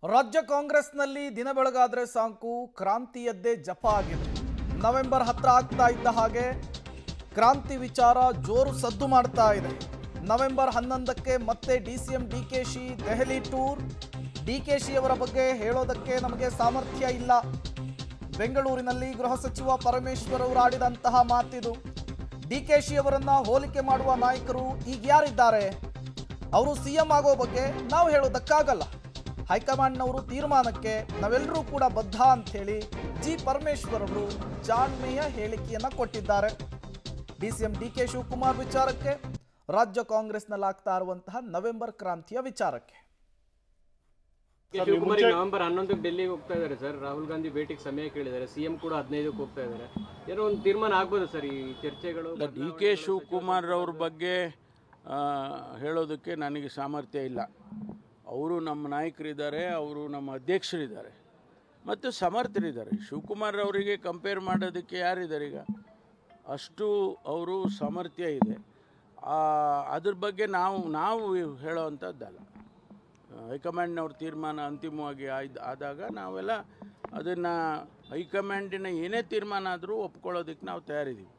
ರಾಜ್ಯ ಕಾಂಗ್ರೆಸ್ನಲ್ಲಿ ದಿನ ಬೆಳಗಾದ್ರೆ ಸಾಕು ಕ್ರಾಂತಿಯದ್ದೇ ಜಪ ಆಗಿದೆ. ನವೆಂಬರ್ ಹತ್ರ ಆಗ್ತಾ ಇದ್ದ ಹಾಗೆ ಕ್ರಾಂತಿ ವಿಚಾರ ಜೋರು ಸದ್ದು ಮಾಡ್ತಾ ಇದೆ. ನವೆಂಬರ್ 11ಕ್ಕೆ ಮತ್ತೆ ಡಿಸಿಎಂ ಡಿಕೆಶಿ ದೆಹಲಿ ಟೂರ್. ಡಿಕೆಶಿ ಅವರ ಬಗ್ಗೆ ಹೇಳೋದಕ್ಕೆ ನಮಗೆ ಸಾಮರ್ಥ್ಯ ಇಲ್ಲ. ಬೆಂಗಳೂರಿನಲ್ಲಿ ಗೃಹ ಸಚಿವ ಪರಮೇಶ್ವರ್ ಅವರು ಆಡಿದಂತಹ ಮಾತಿದು. ಡಿಕೆಶಿ ಅವರನ್ನ ಹೋಲಿಕೆ ಮಾಡುವ ನಾಯಕರು ಈಗ ಯಾರಿದ್ದಾರೆ? ಅವರು ಸಿಎಂ ಆಗೋ ಬಗ್ಗೆ ನಾವು ಹೇಳೋದಕ್ಕಾಗಲ್ಲ. ಹೈಕಮಾಂಡ್ನವರು ತೀರ್ಮಾನಕ್ಕೆ ನಾವೆಲ್ಲರೂ ಕೂಡ ಬದ್ಧ ಅಂಥೇಳಿ ಜಿ ಪರಮೇಶ್ವರ್ ಅವರು ಜಾಣ್ಮೆಯ ಹೇಳಿಕೆಯನ್ನು ಕೊಟ್ಟಿದ್ದಾರೆ. ಡಿಸಿಎಂ ಡಿಕೆ ಶಿವಕುಮಾರ್ ವಿಚಾರಕ್ಕೆ, ರಾಜ್ಯ ಕಾಂಗ್ರೆಸ್ನಲ್ಲಾಗ್ತಾ ಇರುವಂತಹ ನವೆಂಬರ್ ಕ್ರಾಂತಿಯ ವಿಚಾರಕ್ಕೆ. ಶಿವಕುಮಾರ್ ನವೆಂಬರ್ 11ಕ್ಕೆ ಡೆಲ್ಲಿಗೆ ಹೋಗ್ತಾ ಇದ್ದಾರೆ ಸರ್. ರಾಹುಲ್ ಗಾಂಧಿ ಭೇಟಿಗೆ ಸಮಯ ಕೇಳಿದ್ದಾರೆ. ಸಿಎಂ ಕೂಡ 15ಕ್ಕೆ ಹೋಗ್ತಾ ಇದ್ದಾರೆ. ಏನೋ ಒಂದು ತೀರ್ಮಾನ ಆಗ್ಬೋದು ಸರ್ ಈ ಚರ್ಚೆಗಳು. ಡಿಕೆ ಶಿವಕುಮಾರ್ ಅವ್ರ ಬಗ್ಗೆ ಹೇಳೋದಕ್ಕೆ ನನಗೆ ಸಾಮರ್ಥ್ಯ ಇಲ್ಲ. ಅವರು ನಮ್ಮ ನಾಯಕರಿದ್ದಾರೆ, ಅವರು ನಮ್ಮ ಅಧ್ಯಕ್ಷರಿದ್ದಾರೆ ಮತ್ತು ಸಮರ್ಥರಿದ್ದಾರೆ. ಶಿವಕುಮಾರ್ ಅವರಿಗೆ ಕಂಪೇರ್ ಮಾಡೋದಕ್ಕೆ ಯಾರಿದ್ದಾರೆ? ಈಗ ಅಷ್ಟು ಅವರು ಸಾಮರ್ಥ್ಯ ಇದೆ. ಅದ್ರ ಬಗ್ಗೆ ನಾವು ಹೇಳೋವಂಥದ್ದಲ್ಲ. ಹೈಕಮಾಂಡ್ನವ್ರ ತೀರ್ಮಾನ ಅಂತಿಮವಾಗಿ ಆದಾಗ ನಾವೆಲ್ಲ ಅದನ್ನು ಹೈಕಮಾಂಡಿನ ಏನೇ ತೀರ್ಮಾನ ಆದರೂ ಒಪ್ಕೊಳ್ಳೋದಕ್ಕೆ ನಾವು ತಯಾರಿದ್ದೀವಿ.